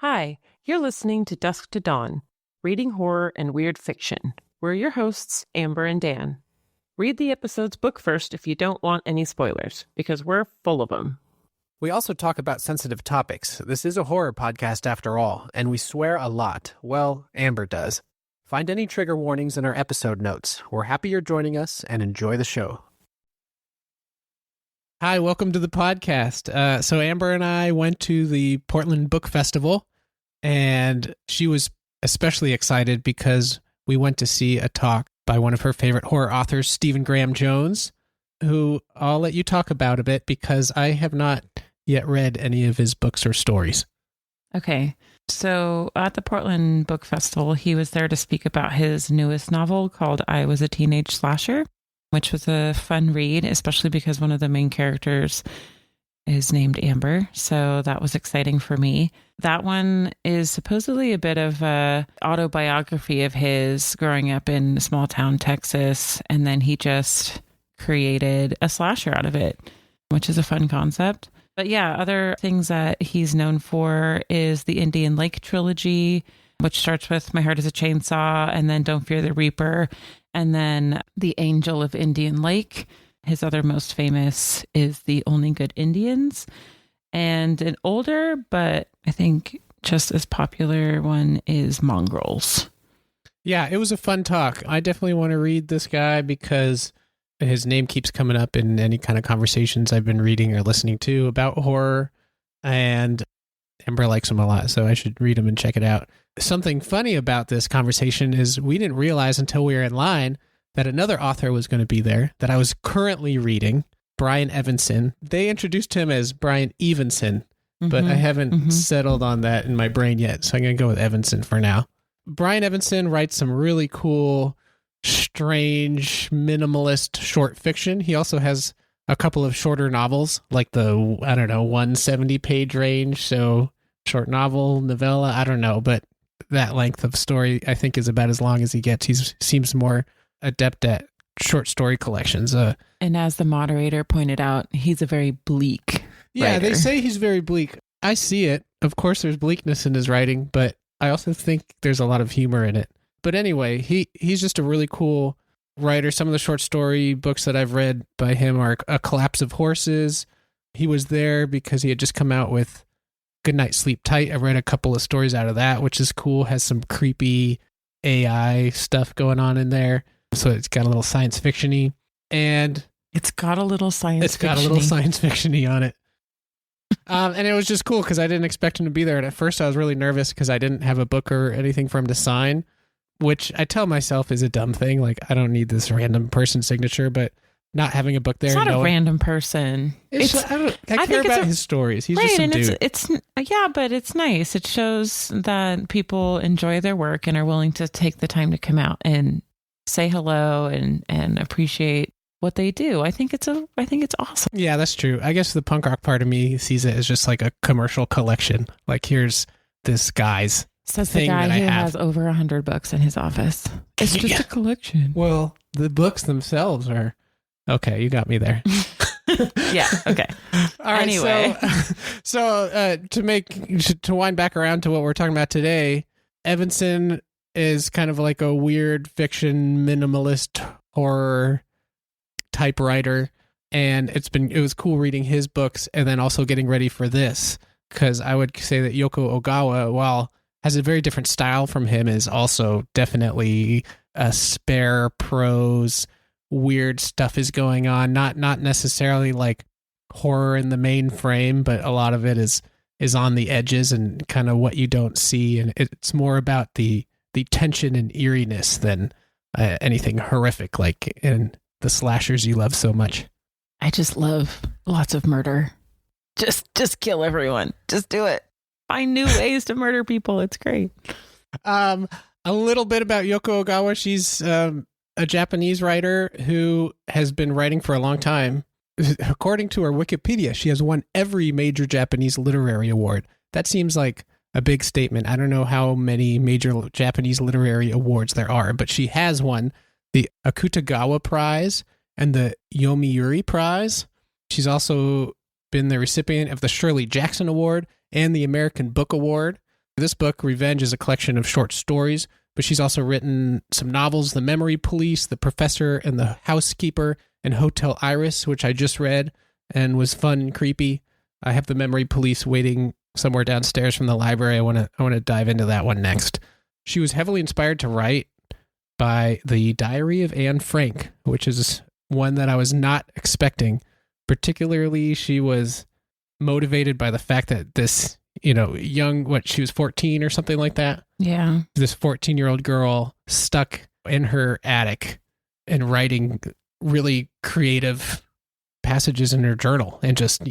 Hi, you're listening to Dusk to Dawn, reading horror and weird fiction. We're your hosts, Amber and Dan. Read the episode's book first if you don't want any spoilers, because we're full of them. We also talk about sensitive topics. This is a horror podcast after all, and we swear a lot. Well, Amber does. Find any trigger warnings in our episode notes. We're happy you're joining us, and enjoy the show. Hi, welcome to the podcast. So Amber and I went to the Portland Book Festival, and she was especially excited because we went to see a talk by one of her favorite horror authors, Stephen Graham Jones, who I'll let you talk about a bit because I have not yet read any of his books or stories. Okay, so at the Portland Book Festival, he was there to speak about his newest novel called I Was a Teenage Slasher, which was a fun read, especially because one of the main characters is named Amber. So that was exciting for me. That one is supposedly a bit of a autobiography of his growing up in small town Texas. And then he just created a slasher out of it, which is a fun concept. But yeah, other things that he's known for is the Indian Lake trilogy, which starts with My Heart is a Chainsaw and then Don't Fear the Reaper. And then The Angel of Indian Lake. His other most famous is The Only Good Indians. And an older, but I think just as popular one is Mongrels. Yeah, it was a fun talk. I definitely want to read this guy because his name keeps coming up in any kind of conversations I've been reading or listening to about horror. And Amber likes him a lot, so I should read him and check it out. Something funny about this conversation is we didn't realize until we were in line that another author was going to be there that I was currently reading, Brian Evenson. They introduced him as Brian Evenson, but I haven't settled on that in my brain yet, so I'm going to go with Evenson for now. Brian Evenson writes some really cool, strange, minimalist short fiction. He also has a couple of shorter novels, like the, 170-page range, so short novel, novella, I don't know, but that length of story, I think, is about as long as he gets. He seems more adept at short story collections. And as the moderator pointed out, he's a very bleak writer. They say he's very bleak. I see it. Of course, there's bleakness in his writing, but I also think there's a lot of humor in it. But anyway, he's just a really cool writer. Some of the short story books that I've read by him are A Collapse of Horses. He was there because he had just come out with Good Night, Sleep Tight. I read a couple of stories out of that, which is cool. Has some creepy AI stuff going on in there. So it's got a little science fiction-y. And it's got a little science fiction-y on it. And it was just cool because I didn't expect him to be there. And at first I was really nervous because I didn't have a book or anything for him to sign, which I tell myself is a dumb thing. Like, I don't need this random person signature, but not having a book there. It's not a random person. I care about his stories. He's just some dude. Yeah, but it's nice. It shows that people enjoy their work and are willing to take the time to come out and say hello and appreciate what they do. I think it's awesome. Yeah, that's true. I guess the punk rock part of me sees it as just like a commercial collection. Like, here's this guy's Says the guy who has over 100 books in his office. It's just a collection. Well, the books themselves are... Okay, you got me there. Yeah, okay. All right, anyway. So to wind back around to what we're talking about today, Evenson is kind of like a weird fiction, minimalist horror type writer. And it was cool reading his books and then also getting ready for this. Because I would say that Yōko Ogawa, while has a very different style from him, is also definitely a spare prose. Weird stuff is going on, not necessarily like horror in the main frame, but a lot of it is on the edges and kind of what you don't see, and it's more about the tension and eeriness than anything horrific like in the slashers you love so much. I just love lots of murder. Just kill everyone. Just do it. Find new ways to murder people. It's great. A little bit about Yōko Ogawa. She's a Japanese writer who has been writing for a long time. According to her Wikipedia, she has won every major Japanese literary award. That seems like a big statement. I don't know how many major Japanese literary awards there are, but she has won the Akutagawa Prize and the Yomiuri Prize. She's also been the recipient of the Shirley Jackson Award and the American Book Award. This book, Revenge, is a collection of short stories, but she's also written some novels, The Memory Police, The Professor and the Housekeeper, and Hotel Iris, which I just read and was fun and creepy. I have The Memory Police waiting somewhere downstairs from the library. I want to dive into that one next. She was heavily inspired to write by The Diary of Anne Frank, which is one that I was not expecting. Particularly, she was motivated by the fact that this, she was 14 or something like that. Yeah. This 14-year-old girl stuck in her attic and writing really creative passages in her journal and just,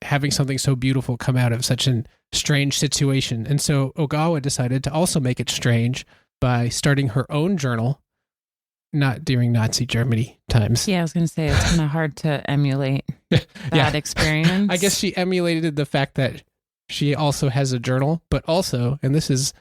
having something so beautiful come out of such a strange situation. And so Ogawa decided to also make it strange by starting her own journal, not during Nazi Germany times. Yeah, I was going to say it's kind of hard to emulate that experience. I guess she emulated the fact that she also has a journal, but also, and this is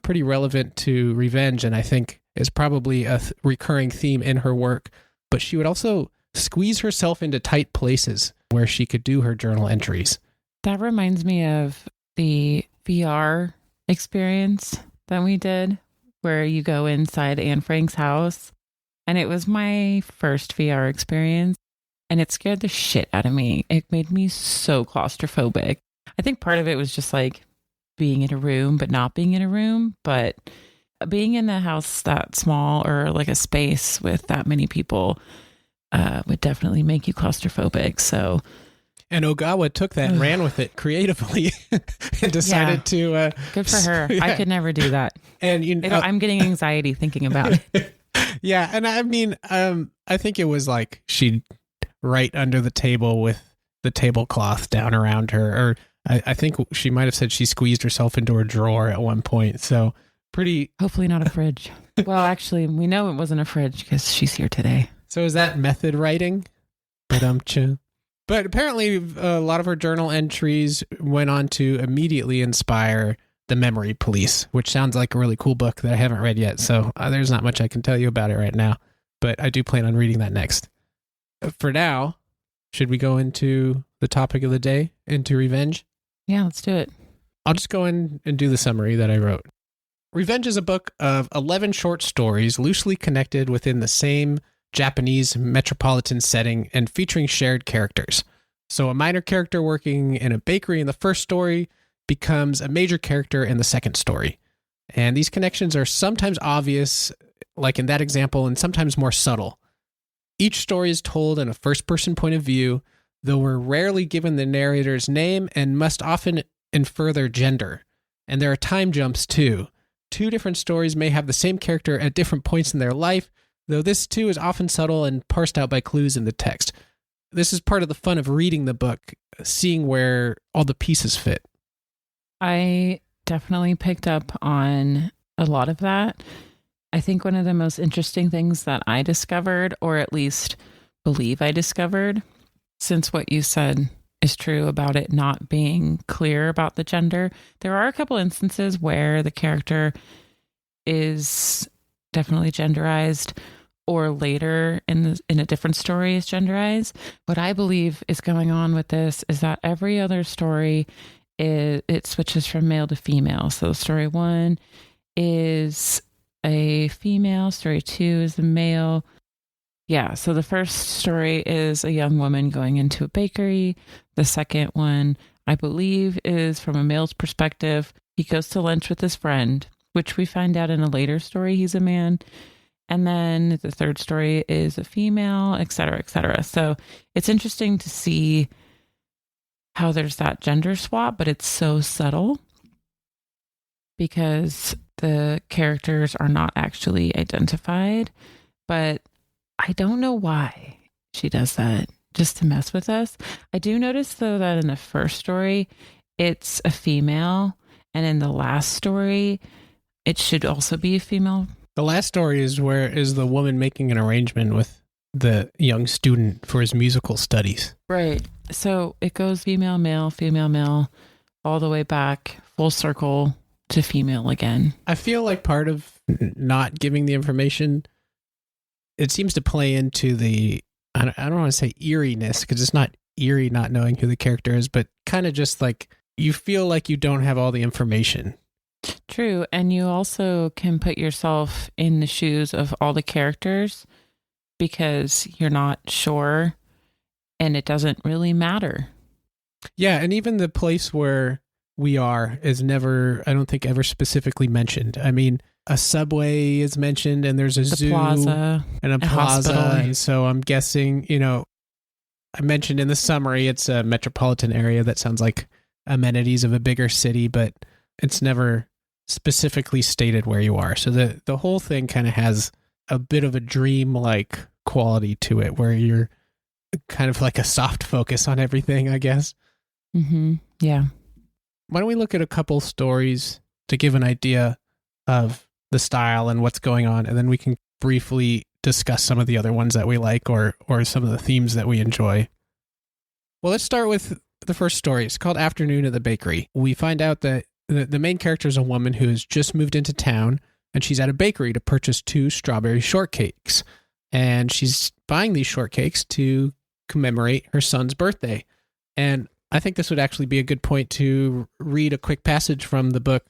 pretty relevant to Revenge, and I think is probably a recurring theme in her work, but she would also squeeze herself into tight places where she could do her journal entries. That reminds me of the VR experience that we did, where you go inside Anne Frank's house. And it was my first VR experience, and it scared the shit out of me. It made me so claustrophobic. I think part of it was just like being in a room, but not being in a room. But being in a house that small or like a space with that many people would definitely make you claustrophobic. So, and Ogawa took that and ran with it creatively and decided to... good for her. Yeah. I could never do that. And I'm getting anxiety thinking about it. Yeah, and I mean, I think it was like she'd write under the table with the tablecloth down around her, or I think she might have said she squeezed herself into a drawer at one point. So pretty... Hopefully not a fridge. Well, actually, we know it wasn't a fridge because she's here today. So is that method writing? But apparently a lot of her journal entries went on to immediately inspire The Memory Police, which sounds like a really cool book that I haven't read yet. So there's not much I can tell you about it right now, but I do plan on reading that next. For now, should we go into the topic of the day, into Revenge? Yeah, let's do it. I'll just go in and do the summary that I wrote. Revenge is a book of 11 short stories loosely connected within the same Japanese metropolitan setting and featuring shared characters. So a minor character working in a bakery in the first story becomes a major character in the second story. And these connections are sometimes obvious, like in that example, and sometimes more subtle. Each story is told in a first-person point of view, though we're rarely given the narrator's name and must often infer their gender. And there are time jumps, too. Two different stories may have the same character at different points in their life, though this, too, is often subtle and parsed out by clues in the text. This is part of the fun of reading the book, seeing where all the pieces fit. I definitely picked up on a lot of that. I think one of the most interesting things that I discovered, or at least believe I discovered, since what you said is true about it not being clear about the gender, there are a couple instances where the character is definitely genderized, or later in a different story is genderized. What I believe is going on with this is that every other story it switches from male to female. So story 1 is a female, story 2 is a male. Yeah, so the first story is a young woman going into a bakery. The second one, I believe, is from a male's perspective. He goes to lunch with his friend, which we find out in a later story he's a man. And then the third story is a female, et cetera, et cetera. So it's interesting to see how there's that gender swap, but it's so subtle because the characters are not actually identified. But I don't know why she does that, just to mess with us. I do notice, though, that in the first story, it's a female. And in the last story, it should also be a female. The last story is the woman making an arrangement with the young student for his musical studies. Right. So it goes female, male, all the way back, full circle to female again. I feel like part of not giving the information, it seems to play into the, I don't want to say eeriness, because it's not eerie not knowing who the character is, but kind of just like you feel like you don't have all the information. True. And you also can put yourself in the shoes of all the characters because you're not sure and it doesn't really matter. Yeah, and even the place where we are is never, I don't think, ever specifically mentioned. I mean, a subway is mentioned, and there's a zoo plaza, and a plaza. hospital. And so I'm guessing, I mentioned in the summary, it's a metropolitan area. That sounds like amenities of a bigger city, but it's never specifically stated where you are. So the whole thing kind of has a bit of a dream-like quality to it, where you're kind of like a soft focus on everything, I guess. Mm-hmm. Yeah. Why don't we look at a couple stories to give an idea of the style and what's going on, and then we can briefly discuss some of the other ones that we like or some of the themes that we enjoy. Well, let's start with the first story. It's called Afternoon at the Bakery. We find out that the main character is a woman who has just moved into town, and she's at a bakery to purchase 2 strawberry shortcakes. And she's buying these shortcakes to commemorate her son's birthday. And I think this would actually be a good point to read a quick passage from the book,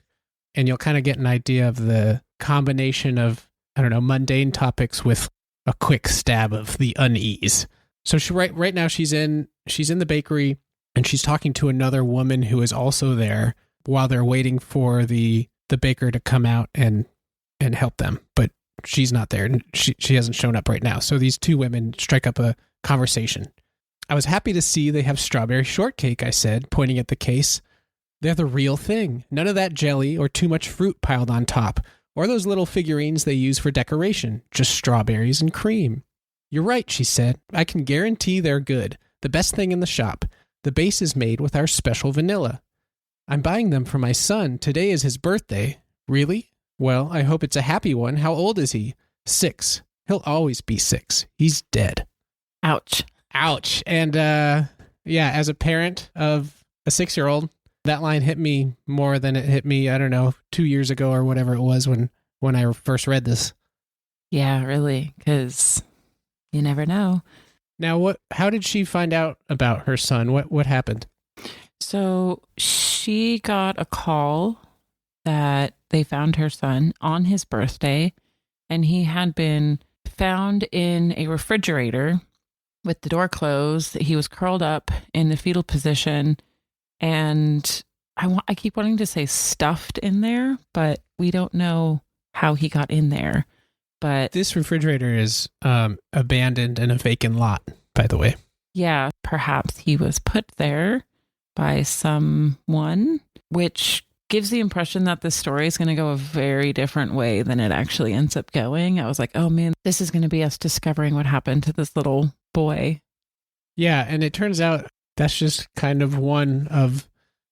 and you'll kind of get an idea of the combination of, mundane topics with a quick stab of the unease. So right now she's in the bakery, and she's talking to another woman who is also there while they're waiting for the baker to come out and help them. But she's not there, and she hasn't shown up right now. So these 2 women strike up a conversation. I was happy to see they have strawberry shortcake, I said, pointing at the case. They're the real thing. None of that jelly or too much fruit piled on top, or those little figurines they use for decoration. Just strawberries and cream. You're right, she said. I can guarantee they're good. The best thing in the shop. The base is made with our special vanilla. I'm buying them for my son. Today is his birthday. Really? Well, I hope it's a happy one. How old is he? 6. He'll always be 6. He's dead. Ouch. And as a parent of a 6-year-old, that line hit me more than it hit me, 2 years ago or whatever it was when I first read this. Yeah, really, because you never know. Now, how did she find out about her son? What happened? So she got a call that they found her son on his birthday, and he had been found in a refrigerator with the door closed. He was curled up in the fetal position, and I keep wanting to say stuffed in there, but we don't know how he got in there. But this refrigerator is abandoned in a vacant lot, by the way. Yeah, perhaps he was put there by someone, which gives the impression that the story is going to go a very different way than it actually ends up going. I was like, oh man, this is going to be us discovering what happened to this little boy. Yeah, and it turns out that's just kind of one of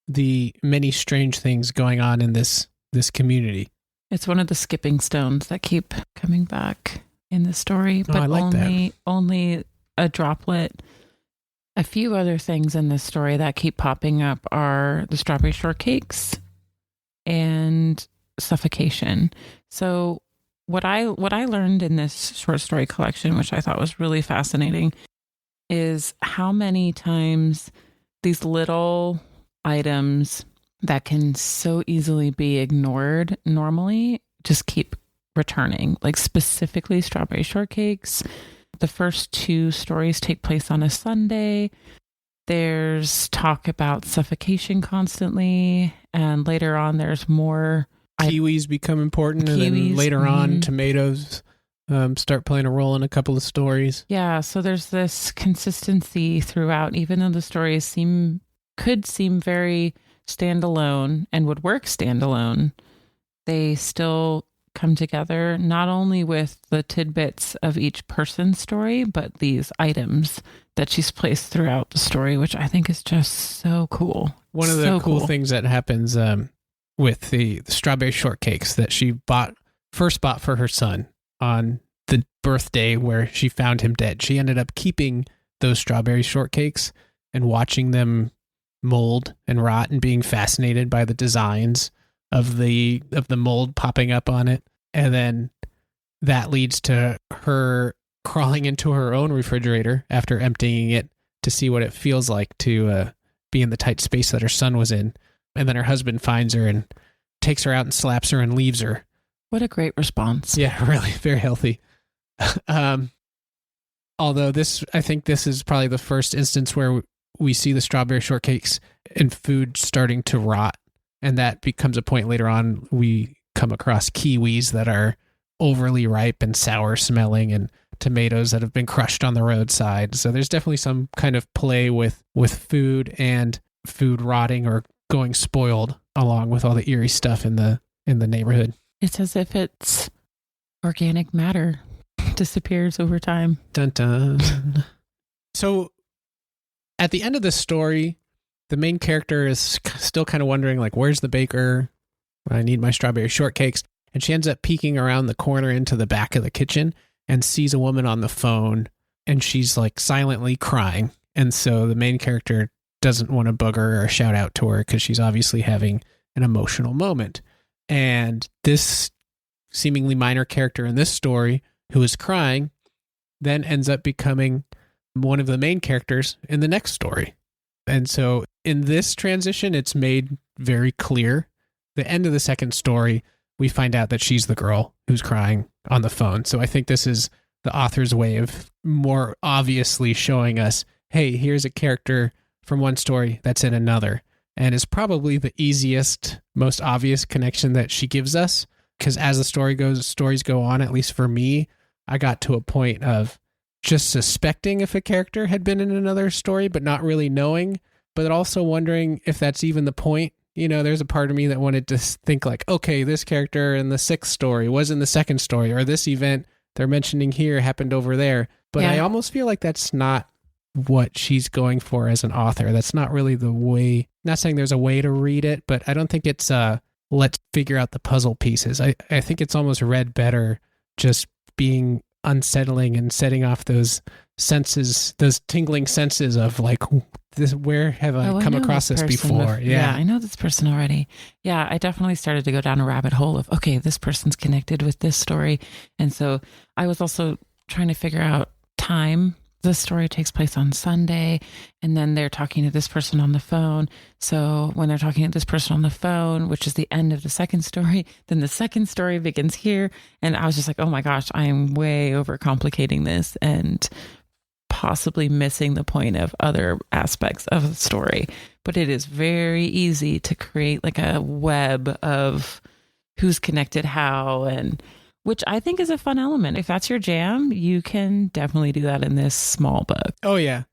the many strange things going on in this community. It's one of the skipping stones that keep coming back in the story, but I like only a droplet. A few other things in this story that keep popping up are the strawberry shortcakes and suffocation. So what I learned in this short story collection, which I thought was really fascinating, is how many times these little items that can so easily be ignored normally just keep returning, like specifically strawberry shortcakes. The first 2 stories take place on a Sunday. There's talk about suffocation constantly, and later on there's more. Kiwis become important, and then later on tomatoes start playing a role in a couple of stories. Yeah, so there's this consistency throughout, even though the stories could seem very standalone and would work standalone, they still come together, not only with the tidbits of each person's story, but these items that she's placed throughout the story, which I think is just so cool. One of the cool things that happens with the strawberry shortcakes that she first bought for her son on the birthday where she found him dead. She ended up keeping those strawberry shortcakes and watching them mold and rot and being fascinated by the designs of the mold popping up on it. And then that leads to her crawling into her own refrigerator after emptying it to see what it feels like to be in the tight space that her son was in. And then her husband finds her and takes her out and slaps her and leaves her. What a great response. Yeah, really, very healthy. Although I think this is probably the first instance where we see the strawberry shortcakes and food starting to rot. And that becomes a point later on. We come across kiwis that are overly ripe and sour smelling, and tomatoes that have been crushed on the roadside. So there's definitely some kind of play with food and food rotting or going spoiled, along with all the eerie stuff in the neighborhood. It's as if it's organic matter disappears over time. Dun dun. So at the end of this story, the main character is still kind of wondering, like, where's the baker? I need my strawberry shortcakes. And she ends up peeking around the corner into the back of the kitchen and sees a woman on the phone, and she's like silently crying. And so the main character doesn't want to bug her or shout out to her because she's obviously having an emotional moment. And this seemingly minor character in this story who is crying then ends up becoming one of the main characters in the next story. And so in this transition, it's made very clear. The end of the second story, we find out that she's the girl who's crying on the phone. So I think this is the author's way of more obviously showing us, hey, here's a character from one story that's in another. And it's probably the easiest, most obvious connection that she gives us. Because as the stories go on, at least for me, I got to a point of just suspecting if a character had been in another story, but not really knowing, but also wondering if that's even the point. You know, there's a part of me that wanted to think like, okay, this character in the sixth story was in the second story, or this event they're mentioning here happened over there. But I almost feel like that's not what she's going for as an author. That's not really the way, not saying there's a way to read it, but I don't think it's let's figure out the puzzle pieces. I think it's almost read better just being unsettling and setting off those senses, those tingling senses of like, this, where have I come across this before? Yeah, I know this person already. Yeah, I definitely started to go down a rabbit hole of, okay, this person's connected with this story. And so I was also trying to figure out time. The story takes place on Sunday, and then they're talking to this person on the phone. So when they're talking to this person on the phone, which is the end of the second story, then the second story begins here. And I was just like, oh my gosh, I am way overcomplicating this and possibly missing the point of other aspects of the story. But it is very easy to create like a web of who's connected how, and which I think is a fun element. If that's your jam, you can definitely do that in this small book. Oh yeah,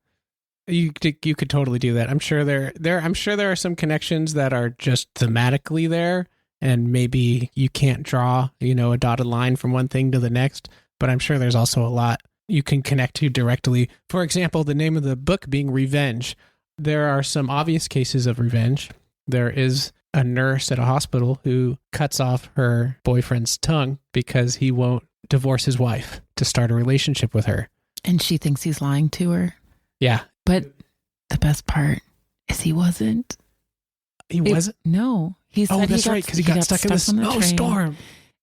you could totally do that. I'm sure there are some connections that are just thematically there, and maybe you can't draw, a dotted line from one thing to the next. But I'm sure there's also a lot you can connect to directly. For example, the name of the book being Revenge. There are some obvious cases of revenge. There is a nurse at a hospital who cuts off her boyfriend's tongue because he won't divorce his wife to start a relationship with her. And she thinks he's lying to her. Yeah. But the best part is he wasn't. He wasn't? No. He said that's right, because he got stuck in the snowstorm.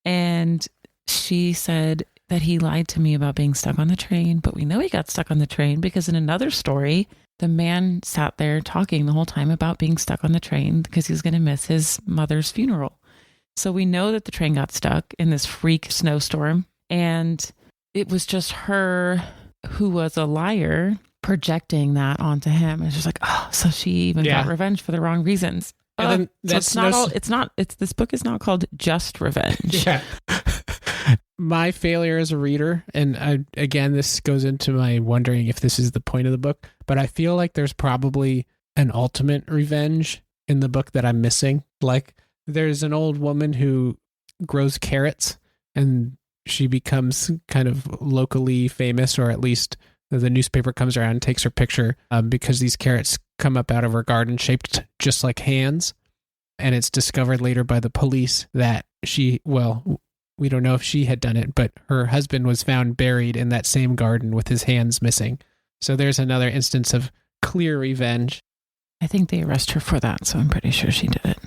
And she said that he lied to me about being stuck on the train, but we know he got stuck on the train because in another story, the man sat there talking the whole time about being stuck on the train because he was going to miss his mother's funeral. So we know that the train got stuck in this freak snowstorm, and it was just her who was a liar projecting that onto him. And it's just like, oh, so she even got revenge for the wrong reasons. And then this book is not called Just Revenge. Yeah. My failure as a reader, and again, this goes into my wondering if this is the point of the book, but I feel like there's probably an ultimate revenge in the book that I'm missing. Like, there's an old woman who grows carrots, and she becomes kind of locally famous, or at least the newspaper comes around and takes her picture because these carrots come up out of her garden shaped just like hands. And it's discovered later by the police that we don't know if she had done it, but her husband was found buried in that same garden with his hands missing. So there's another instance of clear revenge. I think they arrest her for that, so I'm pretty sure she did it.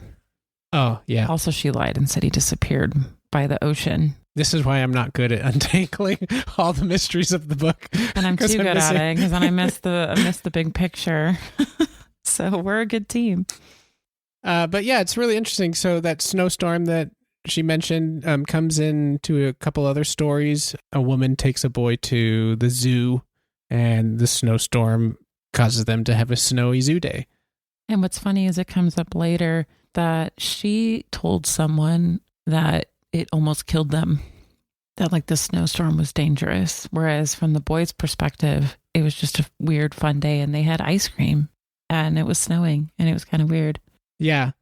Oh, yeah. Also, she lied and said he disappeared by the ocean. This is why I'm not good at untangling all the mysteries of the book. And I'm too good at it because then I missed the big picture. So we're a good team. But yeah, it's really interesting. So that snowstorm that she mentioned comes into a couple other stories. A woman takes a boy to the zoo, and the snowstorm causes them to have a snowy zoo day. And what's funny is it comes up later that she told someone that it almost killed them, that like the snowstorm was dangerous. Whereas from the boy's perspective, it was just a weird, fun day and they had ice cream and it was snowing and it was kind of weird. Yeah.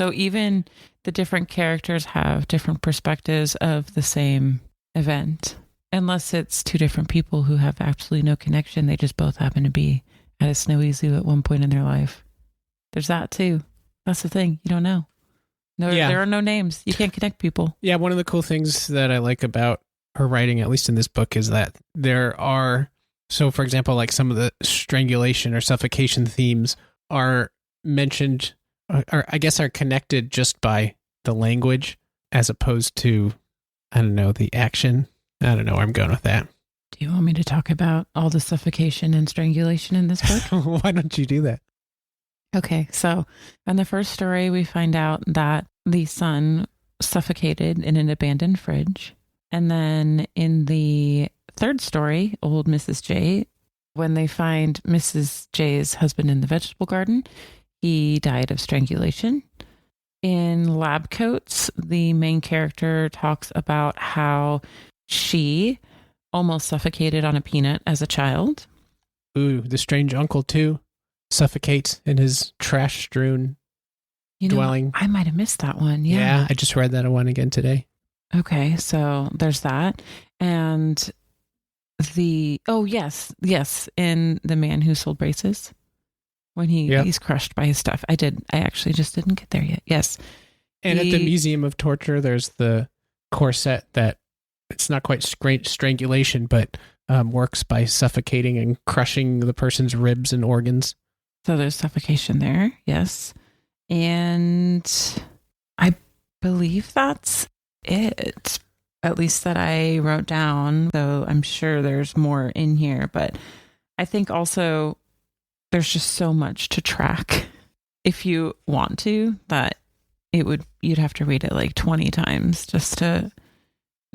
So even the different characters have different perspectives of the same event, unless it's two different people who have absolutely no connection. They just both happen to be at a snowy zoo at one point in their life. There's that too. That's the thing. You don't know. No, yeah. There are no names. You can't connect people. Yeah, one of the cool things that I like about her writing, at least in this book, is that there are, so for example, like some of the strangulation or suffocation themes are mentioned, or I guess are connected just by the language as opposed to, I don't know, the action. I don't know where I'm going with that. Do you want me to talk about all the suffocation and strangulation in this book? Why don't you do that? Okay, so in the first story, we find out that the son suffocated in an abandoned fridge. And then in the third story, old Mrs. J, when they find Mrs. J's husband in the vegetable garden, he died of strangulation. In Lab Coats, the main character talks about how she almost suffocated on a peanut as a child. Ooh, the strange uncle too suffocates in his trash-strewn dwelling. I might have missed that one. Yeah, I just read that one again today. Okay, so there's that. And yes, in The Man Who Sold Braces, when he's crushed by his stuff. I actually just didn't get there yet. Yes. And at the Museum of Torture, there's the corset that it's not quite strangulation, but works by suffocating and crushing the person's ribs and organs. So there's suffocation there, yes. And I believe that's it, at least that I wrote down, though I'm sure there's more in here. But I think also there's just so much to track if you want to, that you'd have to read it like 20 times just to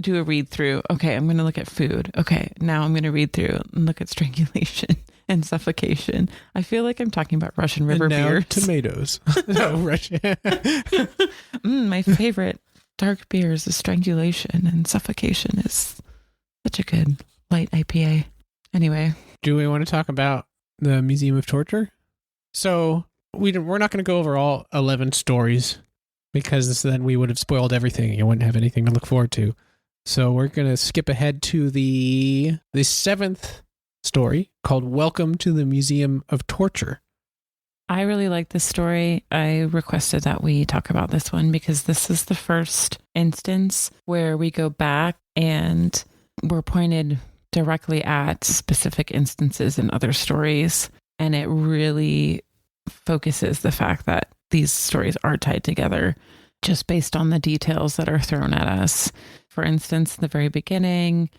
do a read through. Okay, I'm going to look at food. Okay, now I'm going to read through and look at strangulation and suffocation. I feel like I'm talking about Russian river and now beers. Tomatoes. No, Russian. My favorite dark beers is strangulation, and suffocation is such a good light IPA. Anyway. Do we want to talk about the Museum of Torture? So we're not going to go over all 11 stories because then we would have spoiled everything. You wouldn't have anything to look forward to. So we're going to skip ahead to the 7th story called Welcome to the Museum of Torture. I really like this story. I requested that we talk about this one because this is the first instance where we go back and we're pointed directly at specific instances in other stories. And it really focuses the fact that these stories are tied together just based on the details that are thrown at us. For instance, the very beginning,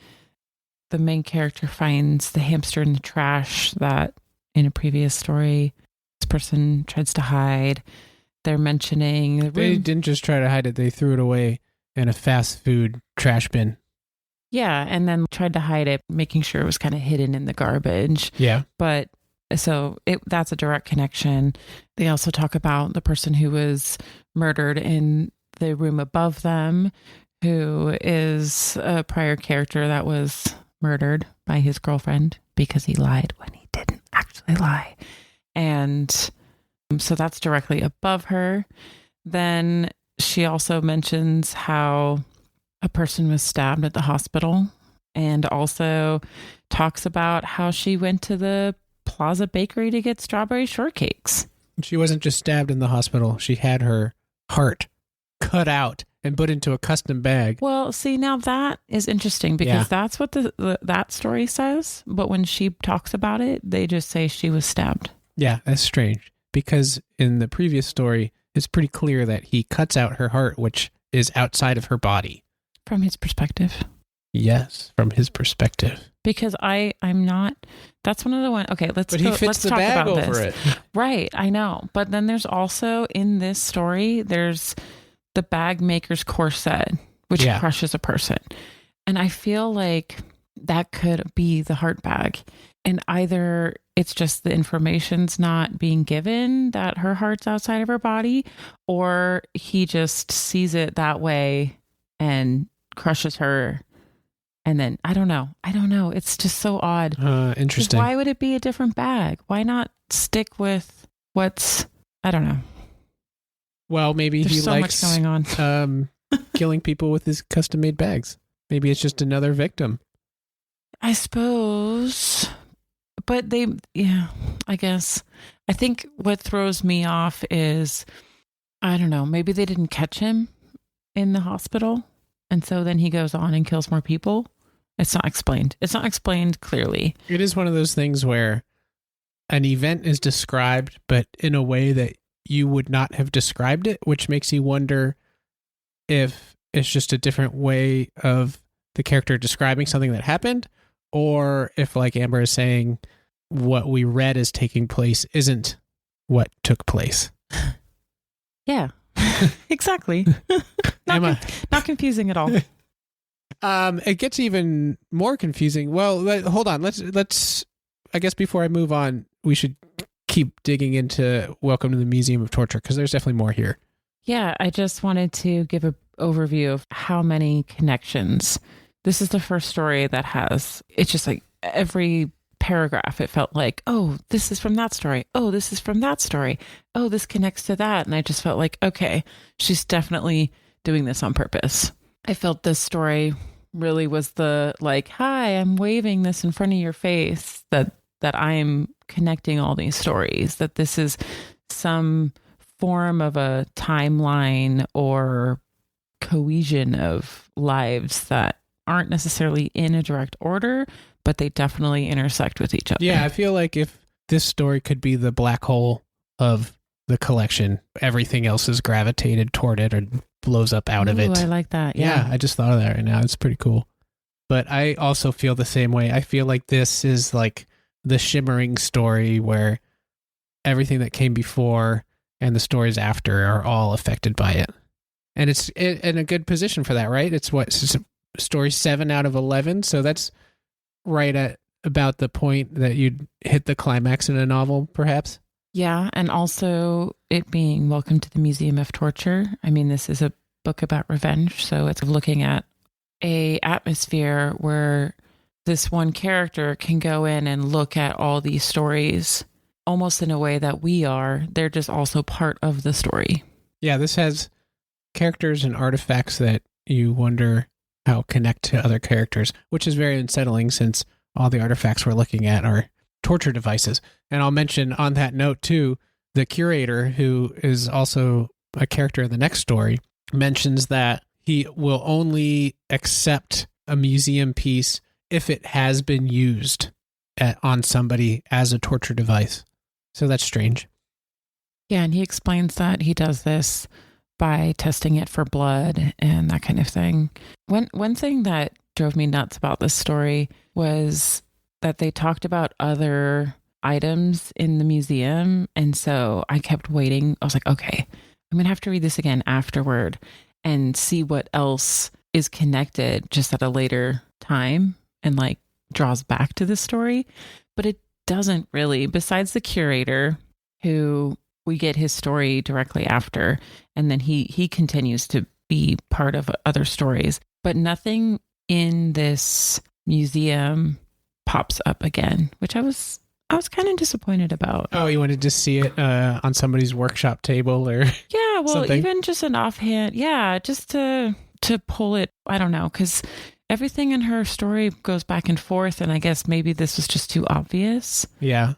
the main character finds the hamster in the trash that in a previous story, this person tries to hide. They're mentioning the room. They didn't just try to hide it. They threw it away in a fast food trash bin. Yeah, and then tried to hide it, making sure it was kind of hidden in the garbage. Yeah. But so that's a direct connection. They also talk about the person who was murdered in the room above them, who is a prior character that was murdered by his girlfriend because he lied when he didn't actually lie. And so that's directly above her. Then she also mentions how a person was stabbed at the hospital, and also talks about how she went to the Plaza Bakery to get strawberry shortcakes. She wasn't just stabbed in the hospital. She had her heart cut out and put into a custom bag. Well, see, now that is interesting because that's what that story says. But when she talks about it, they just say she was stabbed. Yeah, that's strange because in the previous story, it's pretty clear that he cuts out her heart, which is outside of her body. From his perspective. Yes, from his perspective. because I'm not. That's one of the one. Okay, let's Let's talk bag about over this. it. Right, I know. But then there's also in this story, there's the bag maker's corset, which crushes a person, and I feel like that could be the heart bag, and either it's just the information's not being given that her heart's outside of her body, or he just sees it that way and crushes her. And then I don't know. It's just so odd. Interesting. Why would it be a different bag? Why not stick with what's, I don't know. Well, maybe There's he so likes much going on. killing people with his custom made bags. Maybe it's just another victim. I suppose. But I guess. I think what throws me off is, I don't know, maybe they didn't catch him in the hospital. And so then he goes on and kills more people. It's not explained. It's not explained clearly. It is one of those things where an event is described, but in a way that you would not have described it, which makes you wonder if it's just a different way of the character describing something that happened, or if, like Amber is saying, what we read as taking place isn't what took place. Yeah, exactly. Not confusing at all. It gets even more confusing. Well, hold on. Let's. I guess before I move on, we should keep digging into Welcome to the Museum of Torture, because there's definitely more here. Yeah, I just wanted to give an overview of how many connections. This is the first story that has. It's just like every paragraph, it felt like, oh, this is from that story. Oh, this is from that story. Oh, this connects to that. And I just felt like, okay, she's definitely doing this on purpose. I felt this story really was the like, hi, I'm waving this in front of your face, that I'm connecting all these stories, that this is some form of a timeline or cohesion of lives that aren't necessarily in a direct order, but they definitely intersect with each other. Yeah, I feel like if this story could be the black hole of the collection, everything else is gravitated toward it or blows up out of it. I like that. Yeah, I just thought of that right now. It's pretty cool. But I also feel the same way. I feel like this is like the shimmering story where everything that came before and the stories after are all affected by it. And it's in a good position for that, right? It's story 7 out of 11. So that's right at about the point that you'd hit the climax in a novel, perhaps. Yeah, and also it being Welcome to the Museum of Torture. I mean, this is a book about revenge, so it's looking at a atmosphere where this one character can go in and look at all these stories almost in a way that we are. They're just also part of the story. Yeah, this has characters and artifacts that you wonder how connect to other characters, which is very unsettling since all the artifacts we're looking at are torture devices. And I'll mention on that note too, the curator, who is also a character in the next story, mentions that he will only accept a museum piece if it has been used on somebody as a torture device. So that's strange. Yeah, and he explains that he does this by testing it for blood and that kind of thing. One thing that drove me nuts about this story was that they talked about other items in the museum. And so I kept waiting. I was like, okay, I'm going to have to read this again afterward and see what else is connected just at a later time and like draws back to the story. But it doesn't really, besides the curator, who we get his story directly after. And then he continues to be part of other stories, but nothing in this museum pops up again, which I was kind of disappointed about. Oh, you wanted to see it on somebody's workshop table or yeah, well, something? Even just an offhand, yeah, just to pull it. I don't know, because everything in her story goes back and forth, and I guess maybe this was just too obvious. Yeah.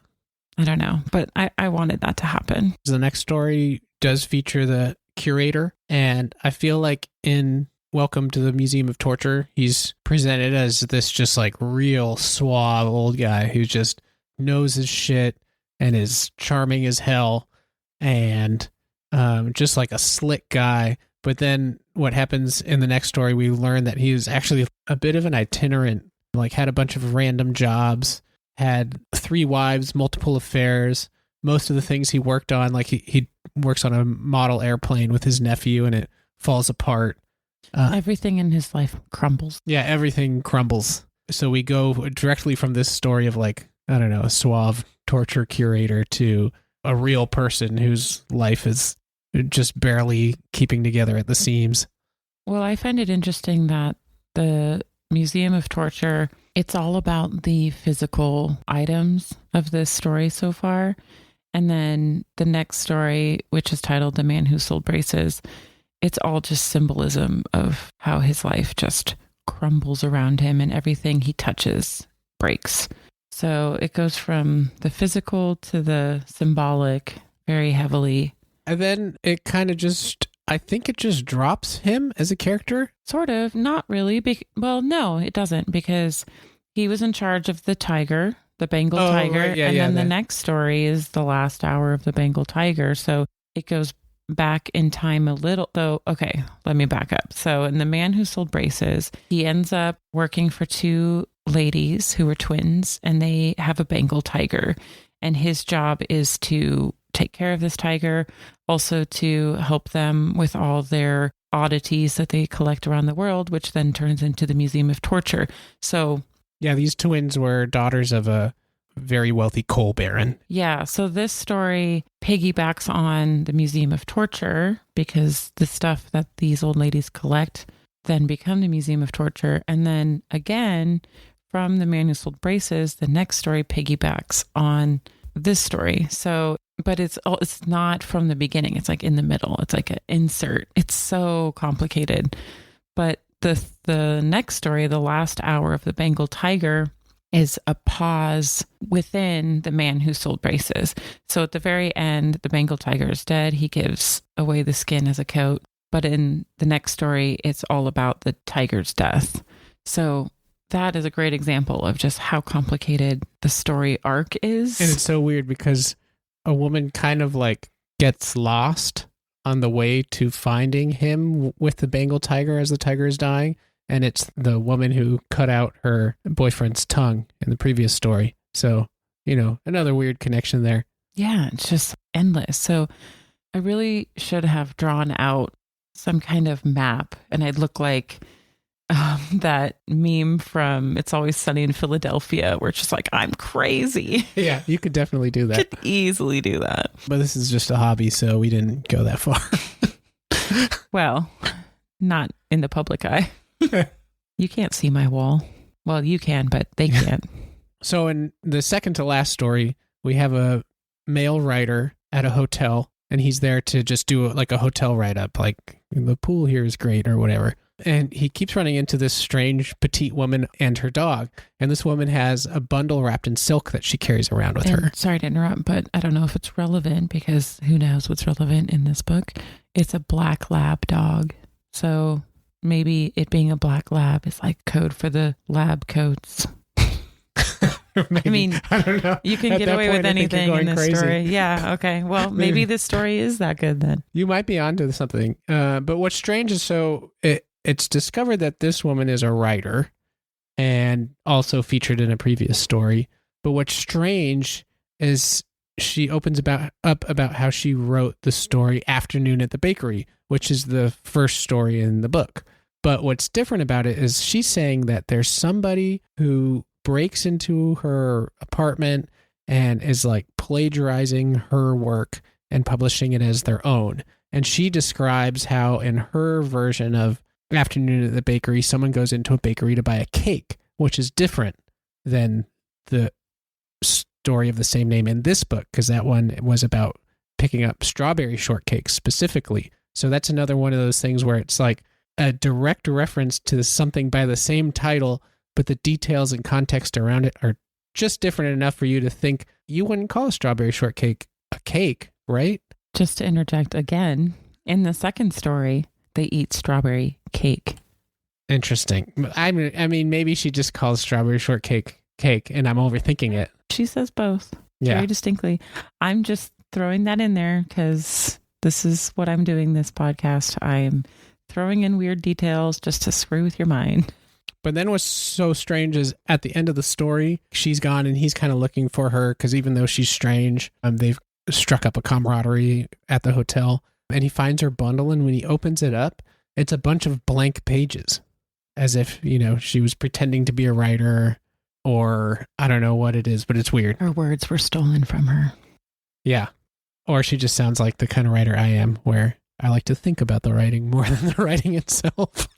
I don't know, but I wanted that to happen. The next story does feature the curator, and I feel like in Welcome to the Museum of Torture, he's presented as this just like real suave old guy who just knows his shit and is charming as hell and just like a slick guy. But then what happens in the next story, we learn that he is actually a bit of an itinerant like had a bunch of random jobs, had 3 wives, multiple affairs. Most of the things he worked on, like he works on a model airplane with his nephew and it falls apart. Everything in his life crumbles. Yeah, everything crumbles. So we go directly from this story of like, I don't know, a suave torture curator to a real person whose life is just barely keeping together at the seams. Well, I find it interesting that the Museum of Torture, it's all about the physical items of this story so far. And then the next story, which is titled The Man Who Sold Braces, it's all just symbolism of how his life just crumbles around him and everything he touches breaks. So it goes from the physical to the symbolic very heavily. And then it kind of just, I think it just drops him as a character. Sort of, not really. Well, no, it doesn't, because he was in charge of the tiger, the Bengal tiger. Right. Yeah, and yeah, then the next story is the last hour of the Bengal tiger. So it goes back in time a little, though. Okay, let me back up. So in The Man Who Sold Braces, he ends up working for 2 ladies who were twins, and they have a Bengal tiger. And his job is to take care of this tiger, also to help them with all their oddities that they collect around the world, which then turns into the Museum of Torture. So yeah, these twins were daughters of a very wealthy coal baron. Yeah, so this story piggybacks on the Museum of Torture because the stuff that these old ladies collect then become the Museum of Torture. And then again, from The Man Who Sold Braces, the next story piggybacks on this story. So, but it's not from the beginning. It's like in the middle. It's like an insert. It's so complicated. But the next story, the last hour of the Bengal tiger, is a pause within The Man Who Sold Braces. So at the very end, the Bengal tiger is dead. He gives away the skin as a coat. But in the next story, it's all about the tiger's death. So that is a great example of just how complicated the story arc is. And it's so weird because a woman kind of like gets lost on the way to finding him with the Bengal tiger as the tiger is dying. And it's the woman who cut out her boyfriend's tongue in the previous story. So, you know, another weird connection there. Yeah, it's just endless. So I really should have drawn out some kind of map, and I'd look like that meme from It's Always Sunny in Philadelphia, where it's just like, I'm crazy. Yeah, you could definitely do that. Could easily do that. But this is just a hobby, so we didn't go that far. Well, not in the public eye. You can't see my wall. Well, you can, but they can't. So in the second to last story, we have a male writer at a hotel, and he's there to just do like a hotel write-up, like the pool here is great or whatever. And he keeps running into this strange petite woman and her dog. And this woman has a bundle wrapped in silk that she carries around with her. Sorry to interrupt, but I don't know if it's relevant because who knows what's relevant in this book. It's a black lab dog. So maybe it being a black lab is like code for the lab coats. Maybe. I mean, I don't know. You can At get that away point, with I think you're anything in going this crazy. story. Yeah. Okay. Well, maybe this story is that good then. You might be onto something. But what's strange is it's discovered that this woman is a writer and also featured in a previous story. But what's strange is she opens up about how she wrote the story Afternoon at the Bakery, which is the first story in the book. But what's different about it is she's saying that there's somebody who breaks into her apartment and is like plagiarizing her work and publishing it as their own. And she describes how in her version of Afternoon at the Bakery, someone goes into a bakery to buy a cake, which is different than the story of the same name in this book, because that one was about picking up strawberry shortcake specifically. So that's another one of those things where it's like a direct reference to something by the same title, but the details and context around it are just different enough for you to think you wouldn't call a strawberry shortcake a cake, right? Just to interject again, in the second story, they eat strawberry cake. Interesting. I mean, maybe she just calls strawberry shortcake cake, and I'm overthinking it. She says both Yeah. very distinctly. I'm just throwing that in there because this is what I'm doing this podcast. I'm throwing in weird details just to screw with your mind. But then what's so strange is at the end of the story, she's gone and he's kind of looking for her because even though she's strange, they've struck up a camaraderie at the hotel. And he finds her bundle, and when he opens it up, it's a bunch of blank pages, as if, she was pretending to be a writer, or I don't know what it is, but it's weird. Her words were stolen from her. Yeah. Or she just sounds like the kind of writer I am, where I like to think about the writing more than the writing itself.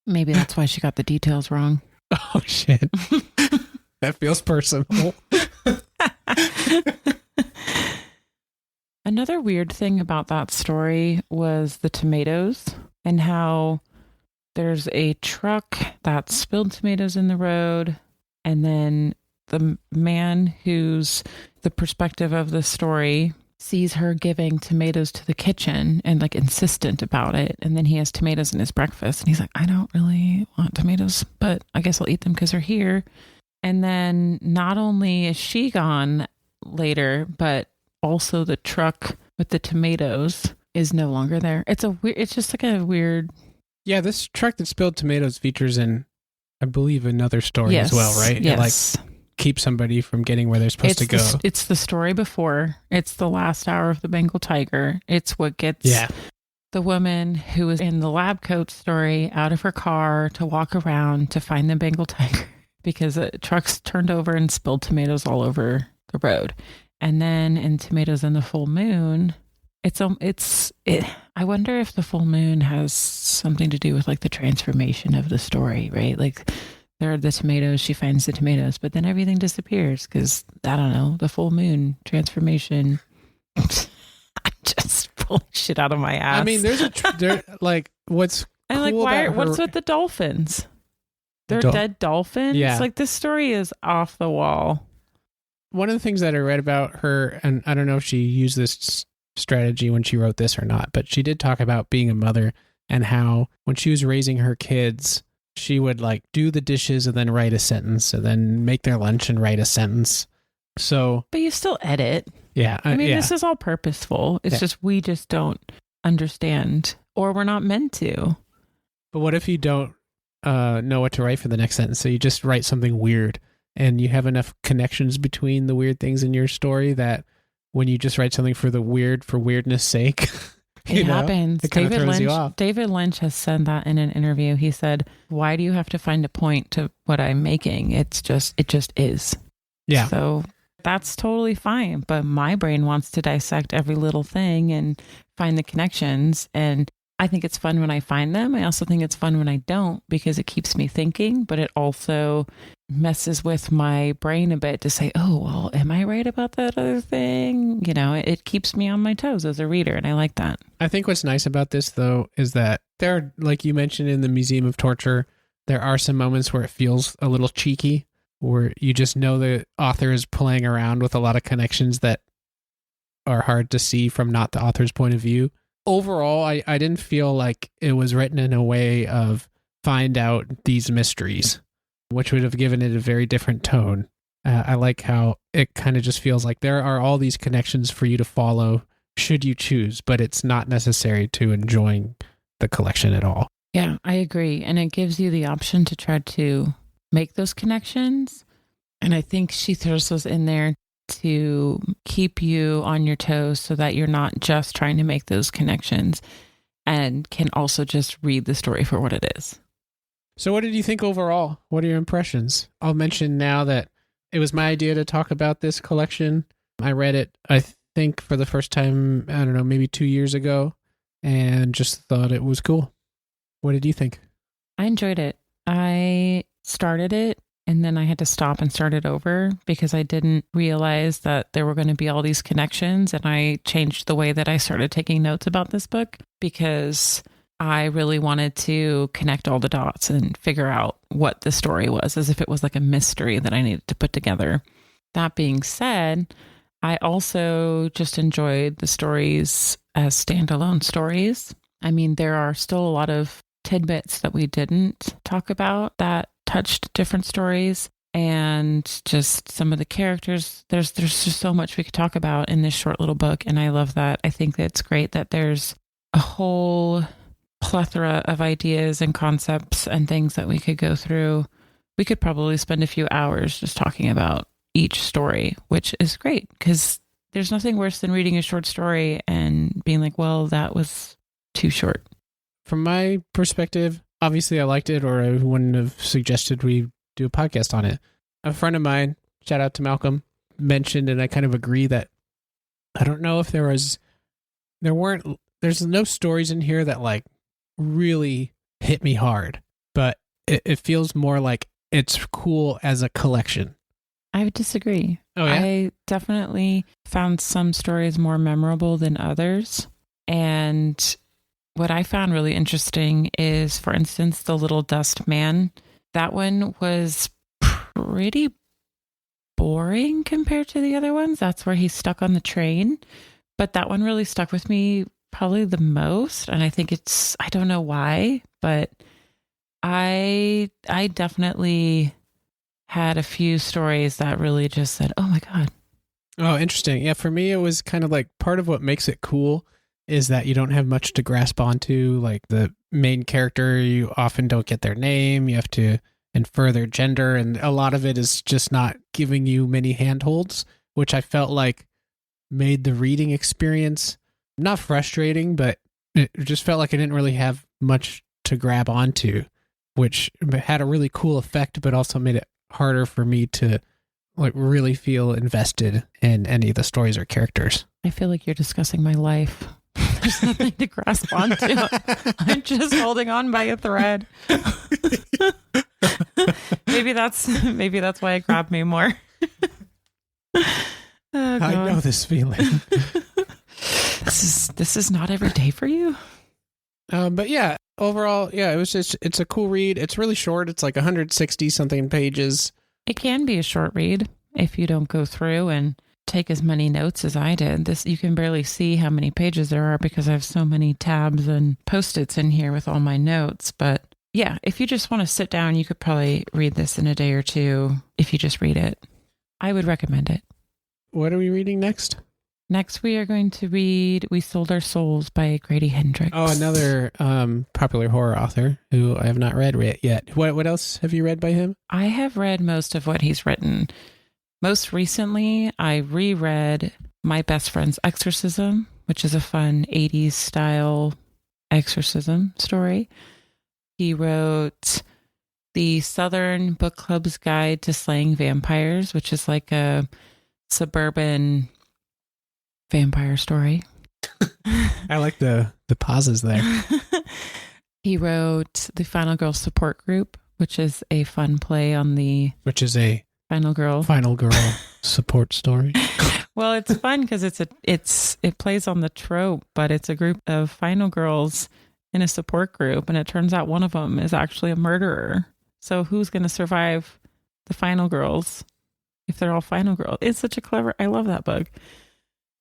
Maybe that's why she got the details wrong. Oh, shit. That feels personal. Another weird thing about that story was the tomatoes and how there's a truck that spilled tomatoes in the road. And then the man who's the perspective of the story sees her giving tomatoes to the kitchen and like insistent about it. And then he has tomatoes in his breakfast. And he's like, I don't really want tomatoes, but I guess I'll eat them because they're here. And then not only is she gone later, but also the truck with the tomatoes is no longer there. It's just like a weird. Yeah, this truck that spilled tomatoes features in, I believe, another story as well, right? Yes. It, keep somebody from getting where they're supposed to go. It's the story before. It's the last hour of the Bengal tiger. It's what gets the woman who was in the lab coat story out of her car to walk around to find the Bengal tiger because the truck's turned over and spilled tomatoes all over the road. And then in Tomatoes and the Full Moon, I wonder if the full moon has something to do with like the transformation of the story, right? Like there are the tomatoes, she finds the tomatoes, but then everything disappears because, I don't know, the full moon transformation. I'm just pulling shit out of my ass. I mean, what's and cool like, about what's with the dolphins? They're dead dolphins? Yeah. Like this story is off the wall. One of the things that I read about her, and I don't know if she used this strategy when she wrote this or not, but she did talk about being a mother and how when she was raising her kids, she would like do the dishes and then write a sentence and then make their lunch and write a sentence. So, but you still edit. Yeah. I mean, this is all purposeful. It's just, we just don't understand, or we're not meant to. But what if you don't know what to write for the next sentence? So you just write something weird and you have enough connections between the weird things in your story that when you just write something for weirdness sake, it happens. It kind of throws you off. David Lynch has said that in an interview. He said, why do you have to find a point to what I'm making? It just is. Yeah. So that's totally fine. But my brain wants to dissect every little thing and find the connections. And I think it's fun when I find them. I also think it's fun when I don't, because it keeps me thinking, but it also messes with my brain a bit to say, oh, well, am I right about that other thing? It keeps me on my toes as a reader, and I like that. I think what's nice about this, though, is that there are, like you mentioned in the Museum of Torture, there are some moments where it feels a little cheeky, where you just know the author is playing around with a lot of connections that are hard to see from not the author's point of view. Overall, I didn't feel like it was written in a way of find out these mysteries, which would have given it a very different tone. I like how it kind of just feels like there are all these connections for you to follow should you choose, but it's not necessary to enjoying the collection at all. Yeah, I agree. And it gives you the option to try to make those connections. And I think she throws those in there to keep you on your toes so that you're not just trying to make those connections and can also just read the story for what it is. So what did you think overall? What are your impressions? I'll mention now that it was my idea to talk about this collection. I read it, I think, for the first time, I don't know, maybe 2 years ago, and just thought it was cool. What did you think? I enjoyed it. I started it and then I had to stop and start it over because I didn't realize that there were going to be all these connections. And I changed the way that I started taking notes about this book because I really wanted to connect all the dots and figure out what the story was, as if it was like a mystery that I needed to put together. That being said, I also just enjoyed the stories as standalone stories. I mean, there are still a lot of tidbits that we didn't talk about that touched different stories, and just some of the characters. There's just so much we could talk about in this short little book, and I love that. I think that it's great that there's a whole plethora of ideas and concepts and things that we could go through. We could probably spend a few hours just talking about each story, which is great because there's nothing worse than reading a short story and being like, well, that was too short. From my perspective, obviously I liked it, or I wouldn't have suggested we do a podcast on it. A friend of mine, shout out to Malcolm, mentioned, and I kind of agree that I don't know if there's no stories in here that like really hit me hard, but it feels more like it's cool as a collection. I would disagree. Oh, yeah? I definitely found some stories more memorable than others. And what I found really interesting is, for instance, The Little Dust Man. That one was pretty boring compared to the other ones. That's where he's stuck on the train. But that one really stuck with me probably the most. And I think I don't know why, but I definitely had a few stories that really just said, oh my God. Oh, interesting. Yeah, for me, it was kind of like part of what makes it cool is that you don't have much to grasp onto. Like the main character, you often don't get their name. You have to infer their gender. And a lot of it is just not giving you many handholds, which I felt like made the reading experience not frustrating, but it just felt like I didn't really have much to grab onto, which had a really cool effect, but also made it harder for me to like really feel invested in any of the stories or characters. I feel like you're discussing my life. There's nothing to grasp onto. I'm just holding on by a thread. Maybe that's why it grabbed me more. Oh, I know this feeling. This is not every day for you. But yeah, overall, yeah, it's a cool read. It's really short. It's like 160 something pages. It can be a short read if you don't go through and take as many notes as I did. You can barely see how many pages there are because I have so many tabs and Post-its in here with all my notes. But yeah, if you just want to sit down, you could probably read this in a day or two if you just read it. I would recommend it. What are we reading next? Next, we are going to read We Sold Our Souls by Grady Hendrix. Oh, another popular horror author who I have not read yet. What else have you read by him? I have read most of what he's written. Most recently, I reread My Best Friend's Exorcism, which is a fun 80s style exorcism story. He wrote The Southern Book Club's Guide to Slaying Vampires, which is like a suburban vampire story. I like the pauses there. He wrote The Final Girl Support Group, which is a fun play on the... Which is a... Final Girl support story. Well, it's fun because it plays on the trope, but it's a group of final girls in a support group, and it turns out one of them is actually a murderer. So who's going to survive the final girls if they're all final girls? It's such a clever... I love that book.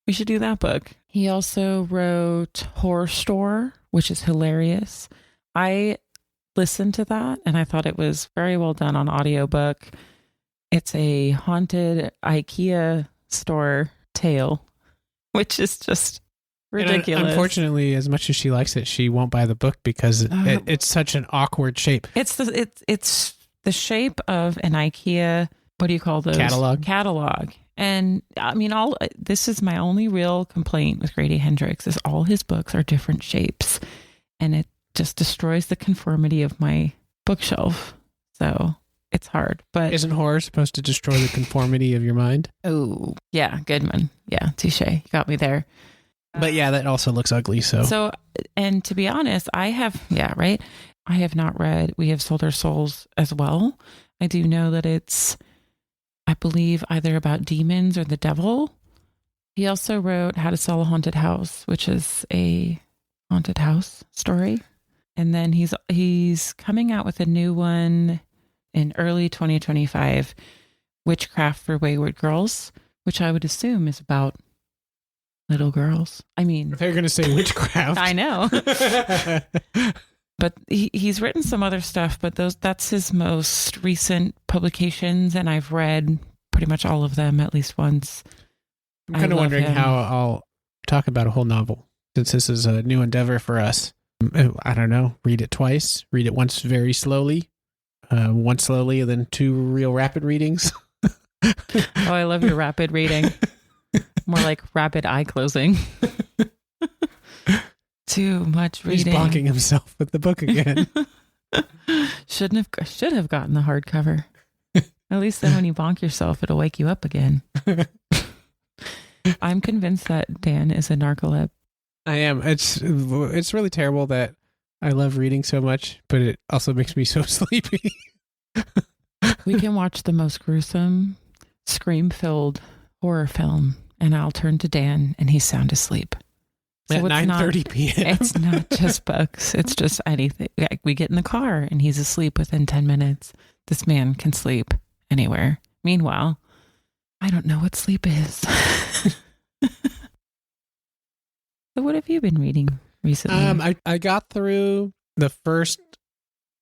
We should do that book. He also wrote Horror Store, which is hilarious. I listened to that, and I thought it was very well done on audiobook. It's a haunted IKEA store tale, which is just ridiculous. And unfortunately, as much as she likes it, she won't buy the book because it's such an awkward shape. It's the shape of an IKEA. What do you call those? Catalog. And I mean, this is my only real complaint with Grady Hendrix is all his books are different shapes, and it just destroys the conformity of my bookshelf. So. It's hard, but... Isn't horror supposed to destroy the conformity of your mind? Oh, yeah, good one. Yeah, touche. You got me there. But yeah, that also looks ugly, So, and to be honest, I have not read We Have Sold Our Souls as well. I do know that it's, I believe, either about demons or the devil. He also wrote How to Sell a Haunted House, which is a haunted house story. And then he's coming out with a new one in early 2025, Witchcraft for Wayward Girls, which I would assume is about little girls. I mean... If they're going to say witchcraft. I know. But he's written some other stuff, but that's his most recent publications, and I've read pretty much all of them at least once. I'm kind of wondering how I'll talk about a whole novel, since this is a new endeavor for us. I don't know, read it twice, read it once very slowly, once slowly, and then 2 real rapid readings. Oh, I love your rapid reading. More like rapid eye closing. Too much reading. He's bonking himself with the book again. Should have gotten the hardcover. At least then when you bonk yourself, it'll wake you up again. I'm convinced that Dan is a narcoleptic. I am. It's really terrible that I love reading so much, but it also makes me so sleepy. We can watch the most gruesome, scream-filled horror film, and I'll turn to Dan, and he's sound asleep. So at 9:30 p.m. It's not just books. It's just anything. We get in the car, and he's asleep within 10 minutes. This man can sleep anywhere. Meanwhile, I don't know what sleep is. So what have you been reading recently? I got through the first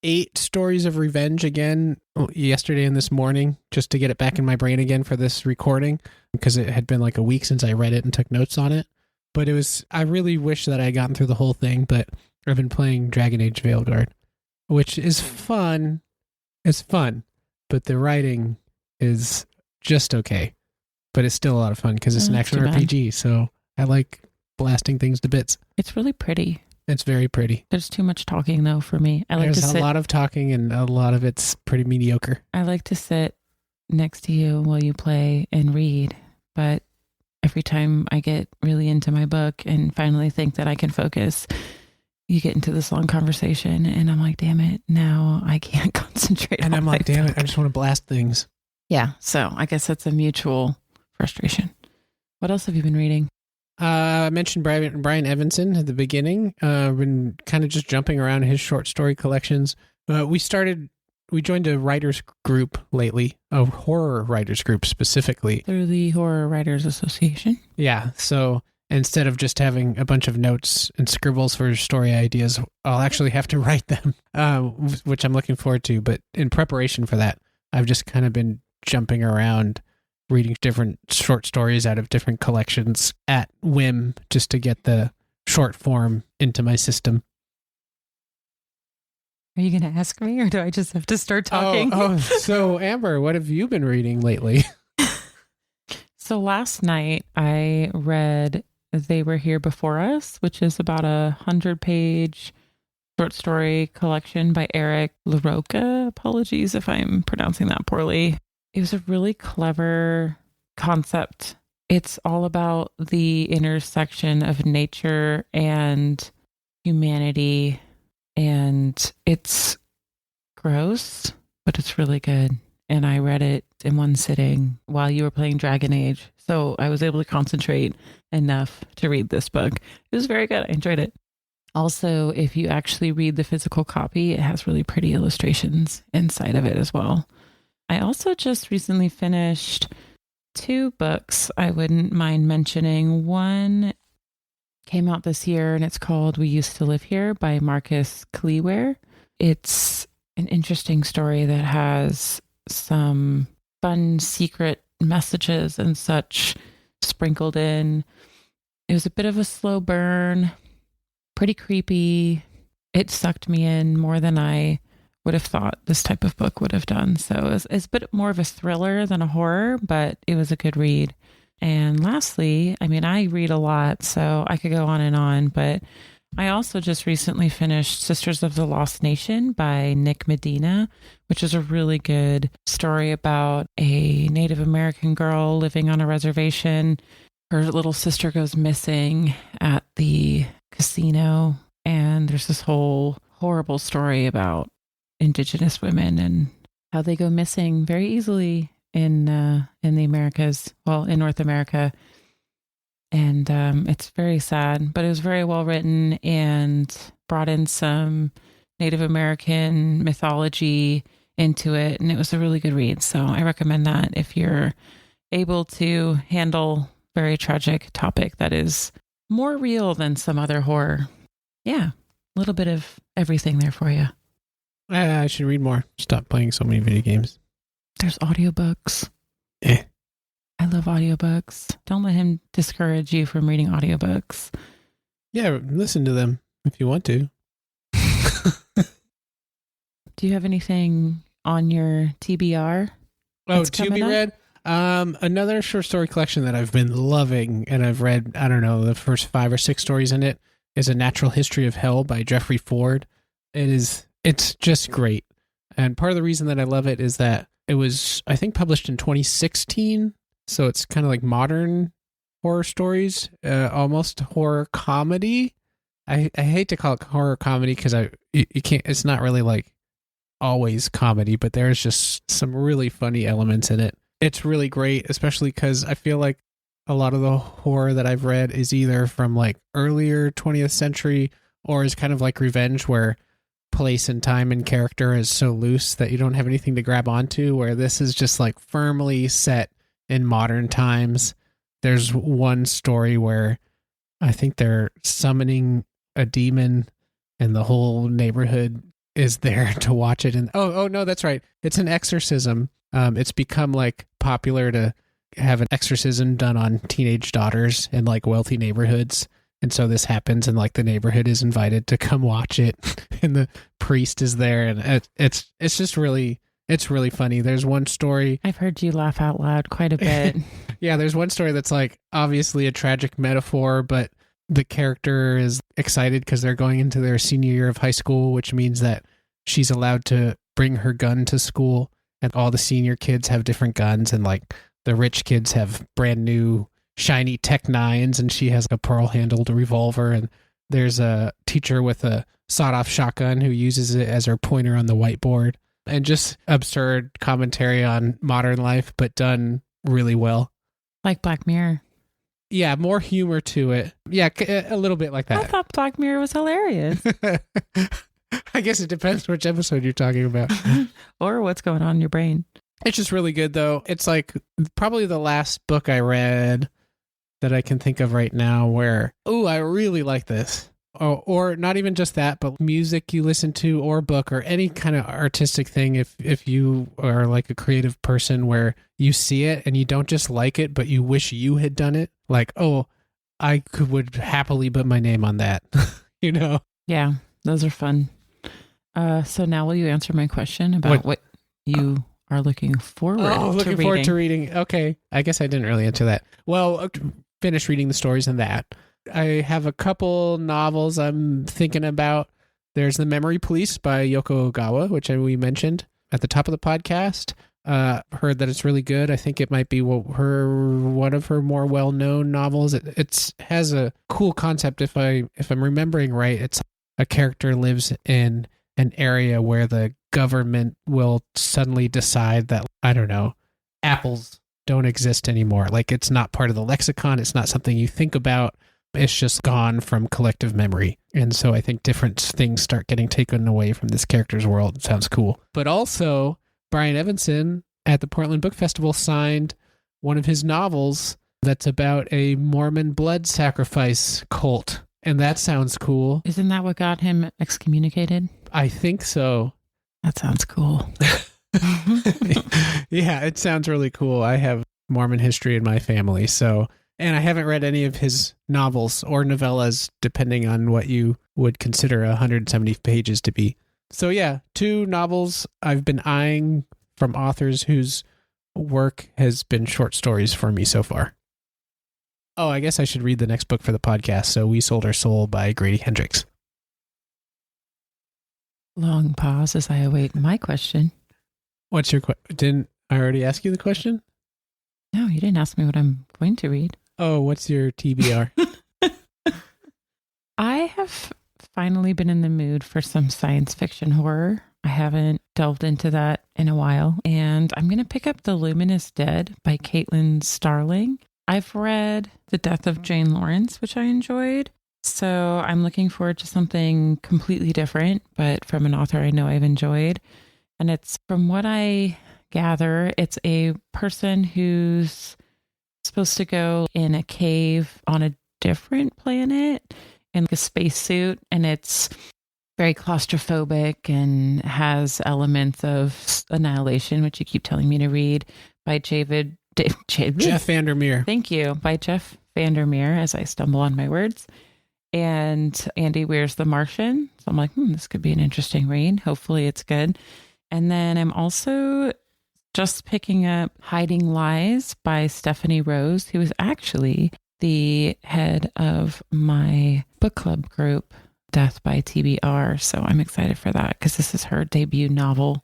8 stories of revenge again yesterday and this morning, just to get it back in my brain again for this recording, because it had been like a week since I read it and took notes on it. But I really wish that I had gotten through the whole thing, but I've been playing Dragon Age Veilguard, which is fun. It's fun, but the writing is just okay. But it's still a lot of fun because it's an action RPG, so I like blasting things to bits. It's really pretty. It's very pretty. There's too much talking, though, for me. There's a lot of talking, and a lot of it's pretty mediocre. I like to sit next to you while you play and read, but every time I get really into my book and finally think that I can focus, you get into this long conversation, and I'm like, damn it, now I can't concentrate. And I'm like, damn it, I just want to blast things. Yeah, so I guess that's a mutual frustration. What else have you been reading? I mentioned Brian Evenson at the beginning. Been kind of just jumping around his short story collections. We joined a writers group lately, a horror writers group specifically. Through the Horror Writers Association. Yeah, so instead of just having a bunch of notes and scribbles for story ideas, I'll actually have to write them, which I'm looking forward to. But in preparation for that, I've just kind of been jumping around, reading different short stories out of different collections at whim, just to get the short form into my system. Are you going to ask me, or do I just have to start talking? So Amber, what have you been reading lately? So last night I read They Were Here Before Us, which is about 100-page short story collection by LaRocca. Apologies if I'm pronouncing that poorly. It was a really clever concept. It's all about the intersection of nature and humanity, and it's gross, but it's really good. And I read it in one sitting while you were playing Dragon Age, so I was able to concentrate enough to read this book. It was very good. I enjoyed it. Also, if you actually read the physical copy, it has really pretty illustrations inside of it as well. I also just recently finished 2 books I wouldn't mind mentioning. One came out this year, and it's called We Used to Live Here by Marcus Kliewer. It's an interesting story that has some fun secret messages and such sprinkled in. It was a bit of a slow burn, pretty creepy. It sucked me in more than I would have thought this type of book would have done. So it's a bit more of a thriller than a horror, but it was a good read. And lastly, I mean, I read a lot, so I could go on, but I also just recently finished Sisters of the Lost Nation by Nick Medina, which is a really good story about a Native American girl living on a reservation. Her little sister goes missing at the casino, and there's this whole horrible story about Indigenous women and how they go missing very easily in the Americas, well, in North America. And it's very sad, but it was very well written and brought in some Native American mythology into it. And it was a really good read. So I recommend that if you're able to handle very tragic topic that is more real than some other horror. Yeah, a little bit of everything there for you. I should read more. Stop playing so many video games. There's audiobooks. I love audiobooks. Don't let him discourage you from reading audiobooks. Yeah, listen to them if you want to. Do you have anything on your TBR? Oh, to be read? Another short story collection that I've been loving, and I've read, I don't know, the first 5 or 6 stories in it, is A Natural History of Hell by Jeffrey Ford. It's just great. And part of the reason that I love it is that it was, I think, published in 2016. So it's kind of like modern horror stories, almost horror comedy. I hate to call it horror comedy because you can't, it's not really like always comedy, but there's just some really funny elements in it. It's really great, especially because I feel like a lot of the horror that I've read is either from like earlier 20th century or is kind of like Revenge, where place and time and character is so loose that you don't have anything to grab onto, where this is just like firmly set in modern times. There's one story where I think they're summoning a demon and the whole neighborhood is there to watch it. And oh no, that's right. It's an exorcism. It's become like popular to have an exorcism done on teenage daughters in like wealthy neighborhoods. And so this happens, and like the neighborhood is invited to come watch it, and the priest is there, and it's just really, it's really funny. There's one story. I've heard you laugh out loud quite a bit. Yeah, there's one story that's like obviously a tragic metaphor, but the character is excited because they're going into their senior year of high school, which means that she's allowed to bring her gun to school, and all the senior kids have different guns, and like the rich kids have brand new shiny Tech 9s, and she has a pearl-handled revolver, and there's a teacher with a sawed-off shotgun who uses it as her pointer on the whiteboard, and just absurd commentary on modern life, but done really well. Like Black Mirror. Yeah, more humor to it. Yeah, a little bit like that. I thought Black Mirror was hilarious. I guess it depends which episode you're talking about. Or what's going on in your brain. It's just really good, though. It's like probably the last book I read that I can think of right now where, I really like this. Or not even just that, but music you listen to or book or any kind of artistic thing. If you are like a creative person where you see it and you don't just like it, but you wish you had done it. Like, would happily put my name on that, you know? Yeah, those are fun. So now will you answer my question about what you are looking forward to reading? Looking forward to reading. Okay. I guess I didn't really answer that. Well, finish reading the stories in that. I have a couple novels I'm thinking about. There's The Memory Police by Yōko Ogawa, which we mentioned at the top of the podcast. Heard that it's really good. I think it might be one of her more well-known novels. It has a cool concept. If I'm remembering right, it's a character lives in an area where the government will suddenly decide that, I don't know, apples don't exist anymore. Like, it's not part of the lexicon. It's not something you think about. It's just gone from collective memory. And so I think different things start getting taken away from this character's world. It sounds cool. But also, Brian Evenson at the Portland Book Festival signed one of his novels that's about a Mormon blood sacrifice cult. And that sounds cool. Isn't that what got him excommunicated? I think so. That sounds cool. Yeah, it sounds really cool. I have Mormon history in my family, and I haven't read any of his novels or novellas, depending on what you would consider 170 pages to be. So yeah, 2 novels I've been eyeing from authors whose work has been short stories for me so far. Oh, I guess I should read the next book for the podcast. So We Sold Our Soul by Grady Hendrix. Long pause as I await my question. What's your question? Didn't I already ask you the question? No, you didn't ask me what I'm going to read. Oh, what's your TBR? I have finally been in the mood for some science fiction horror. I haven't delved into that in a while. And I'm going to pick up The Luminous Dead by Caitlin Starling. I've read The Death of Jane Lawrence, which I enjoyed. So I'm looking forward to something completely different, but from an author I know I've enjoyed. And it's, from what I gather, it's a person who's supposed to go in a cave on a different planet in a spacesuit, and it's very claustrophobic and has elements of Annihilation, which you keep telling me to read, by Jeff Vandermeer. Thank Thank you. By Jeff Vandermeer, as I stumble on my words. and Andy Weir's The Martian. So I'm like, this could be an interesting read. Hopefully it's good. And then I'm also just picking up Hiding Lies by Stephanie Rose, who is actually the head of my book club group, Death by TBR. So I'm excited for that because this is her debut novel.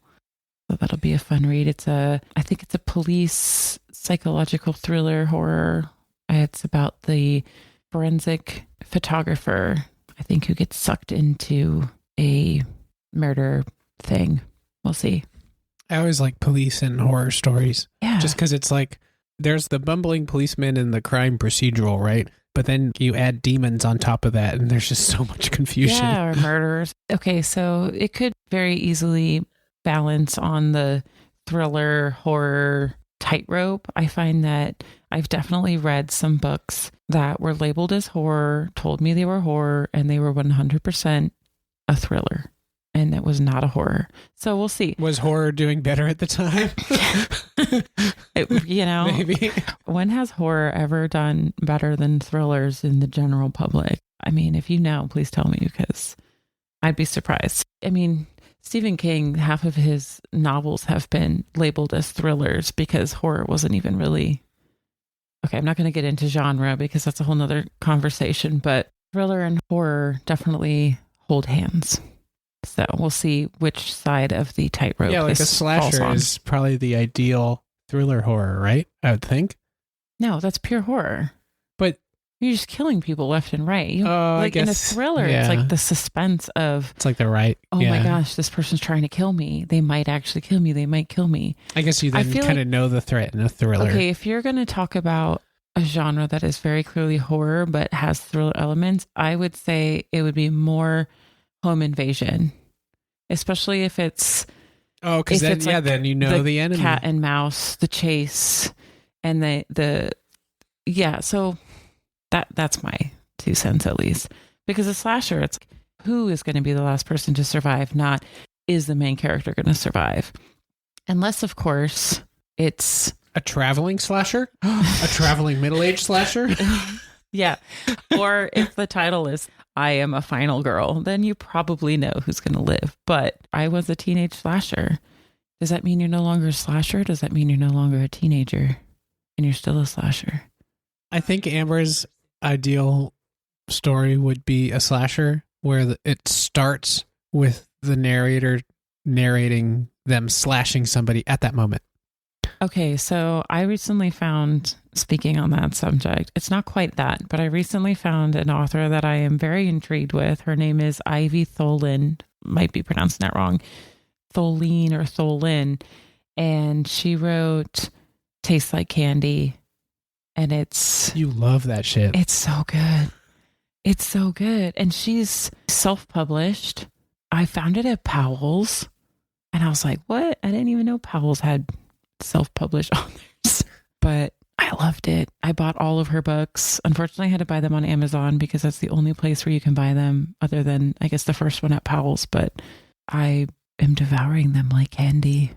So that'll be a fun read. I think it's a police psychological thriller horror. It's about the forensic photographer, I think, who gets sucked into a murder thing. We'll see. I always like police and horror stories. Yeah. Just because it's like, there's the bumbling policeman and the crime procedural, right? But then you add demons on top of that, and there's just so much confusion. Yeah, or murderers. Okay, so it could very easily balance on the thriller horror tightrope. I find that I've definitely read some books that were labeled as horror, told me they were horror, and they were 100% a thriller. And it was not a horror. So we'll see. Was horror doing better at the time? Maybe. When has horror ever done better than thrillers in the general public? I mean, if you know, please tell me, because I'd be surprised. I mean, Stephen King, half of his novels have been labeled as thrillers because horror wasn't even really... Okay, I'm not going to get into genre because that's a whole nother conversation, but thriller and horror definitely hold hands. So we'll see which side of the tightrope. Yeah, like a slasher is probably the ideal thriller horror, right? I would think. No, that's pure horror. But you're just killing people left and right. I guess, in a thriller, it's like the suspense of... It's like the right... Oh my gosh, this person's trying to kill me. They might actually kill me. They might kill me. I guess you then kind of know the threat in a thriller. Okay, if you're going to talk about a genre that is very clearly horror but has thriller elements, I would say it would be more home invasion. Especially if it's... Oh, because then, then you know the enemy. Cat and mouse, the chase, and so that's my 2 cents at least. Because a slasher, it's who is going to be the last person to survive, not is the main character going to survive. Unless, of course, it's... A traveling slasher? A traveling middle-aged slasher? Yeah. Or if the title is I Am a Final Girl, then you probably know who's going to live. But I was a teenage slasher. Does that mean you're no longer a slasher? Does that mean you're no longer a teenager and you're still a slasher? I think Amber's ideal story would be a slasher where it starts with the narrator narrating them slashing somebody at that moment. Okay, so I recently found, speaking on that subject, it's not quite that, but I recently found an author that I am very intrigued with. Her name is Ivy Tholen, might be pronouncing that wrong, Tholen or Tholen, and she wrote Tastes Like Candy, and it's... You love that shit. It's so good. It's so good, and she's self-published. I found it at Powell's, and I was like, what? I didn't even know Powell's had self-published authors, but I loved it. I bought all of her books. Unfortunately, I had to buy them on Amazon because that's the only place where you can buy them other than, I guess, the first one at Powell's, but I am devouring them like candy.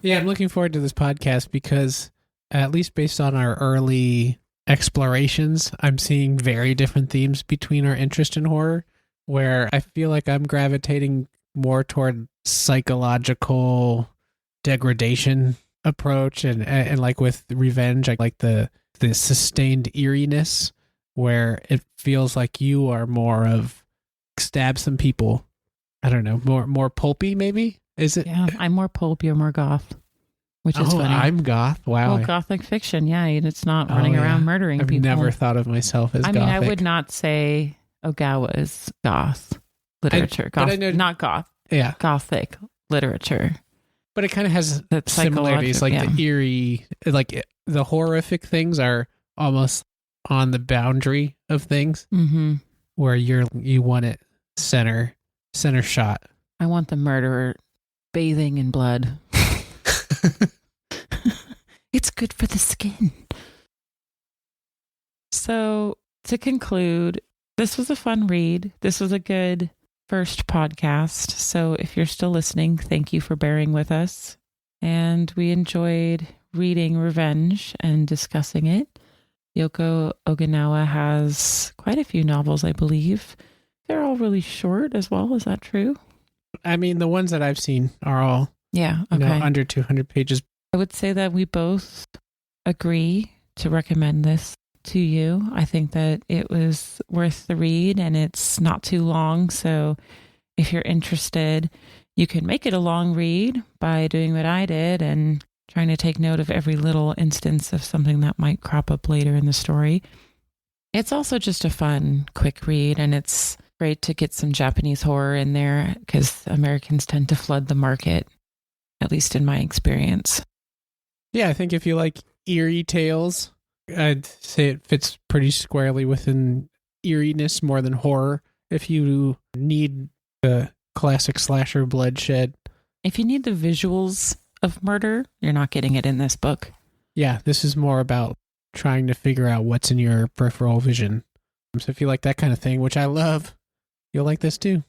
Yeah, I'm looking forward to this podcast because at least based on our early explorations, I'm seeing very different themes between our interest in horror, where I feel like I'm gravitating more toward psychological degradation approach and like with revenge, I like the sustained eeriness where it feels like you are more of stab some people. I don't know, more pulpy maybe? Is it? Yeah, I'm more pulp, you're more goth, which is funny. I'm goth. Wow. Well, gothic fiction, yeah, it's not running around murdering people. I've never thought of myself as gothic. I would not say Ogawa is goth literature. But I know, not goth. Yeah. Gothic literature. But it kind of has similarities, like the eerie, like the horrific things are almost on the boundary of things, where you want it center shot. I want the murderer bathing in blood. It's good for the skin. So to conclude, this was a fun read. This was a good first podcast. So if you're still listening, thank you for bearing with us. And we enjoyed reading Revenge and discussing it. Yōko Ogawa has quite a few novels, I believe. They're all really short as well. Is that true? I mean, the ones that I've seen are all under 200 pages. I would say that we both agree to recommend this to you. I think that it was worth the read and it's not too long. So if you're interested, you can make it a long read by doing what I did and trying to take note of every little instance of something that might crop up later in the story. It's also just a fun, quick read, and it's great to get some Japanese horror in there because Americans tend to flood the market, at least in my experience. Yeah, I think if you like eerie tales, I'd say it fits pretty squarely within eeriness more than horror. If you need the classic slasher bloodshed. If you need the visuals of murder, you're not getting it in this book. Yeah, this is more about trying to figure out what's in your peripheral vision. So if you like that kind of thing, which I love, you'll like this too.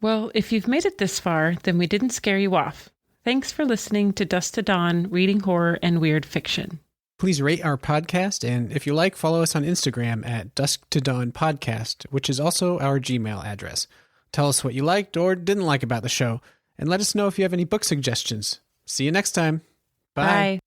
Well, if you've made it this far, then we didn't scare you off. Thanks for listening to Dusk to Dawn, reading horror and weird fiction. Please rate our podcast, and if you like, follow us on Instagram at Dusk to Dawn Podcast, which is also our Gmail address. Tell us what you liked or didn't like about the show, and let us know if you have any book suggestions. See you next time. Bye. Bye.